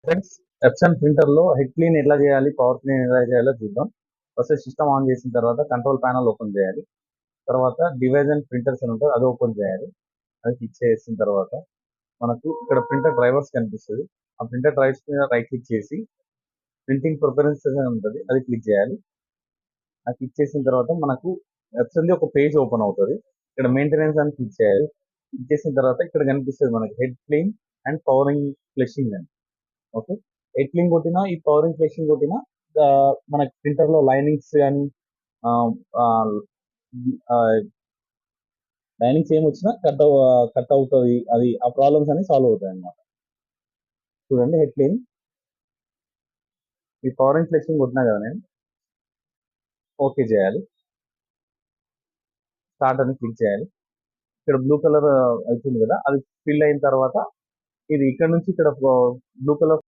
Friends, Epson ప్రింటర్లో head clean ఎట్లా చేయాలి, power clean ఎలా చేయాలో చూద్దాం. ఫస్ట్ సిస్టమ్ ఆన్ చేసిన తర్వాత కంట్రోల్ ప్యానల్ ఓపెన్ చేయాలి. తర్వాత డివైజ్ అండ్ ప్రింటర్స్ అని ఉంటుంది, అది ఓపెన్ చేయాలి. అది క్లిక్ చేసిన తర్వాత మనకు ఇక్కడ ప్రింటర్ డ్రైవర్స్ కనిపిస్తుంది. ఆ ప్రింటర్ డ్రైవర్స్ మీద రైట్ క్లిక్ చేసి ప్రింటింగ్ ప్రిఫరెన్సెస్ అని ఉంటుంది, అది క్లిక్ చేయాలి. అది క్లిక్ చేసిన తర్వాత మనకు ఎప్సన్ది ఒక పేజ్ ఓపెన్ అవుతుంది. ఇక్కడ మెయింటెనెన్స్ అని క్లిక్ చేయాలి. క్లిక్ చేసిన తర్వాత ఇక్కడ కనిపిస్తుంది మనకి హెడ్ క్లీన్ అండ్ పవరింగ్ ఫ్లెషింగ్ అని. ఓకే, ఎట్లింగ్ కొట్టినా ఈ పవరింగ్ ఫ్లెషింగ్ కొట్టినా మనకి ప్రింటర్ లో లైనింగ్స్ కానీ లైనింగ్స్ ఏమి వచ్చినా కట్ అవుతుంది. అది ఆ ప్రాబ్లమ్స్ అన్ని సాల్వ్ అవుతాయి అన్నమాట. చూడండి, హెడ్ క్లీన్ ఈ పవరింగ్ ఫ్లెషింగ్ కొట్టినా కదా నేను ఓకే చేయాలి. స్టార్ట్ అని క్లిక్ చేయాలి. ఇక్కడ బ్లూ కలర్ అవుతుంది కదా, అది ఫిల్ అయిన తర్వాత ఇది ఇక్కడ నుంచి ఇక్కడ బ్లూ కలర్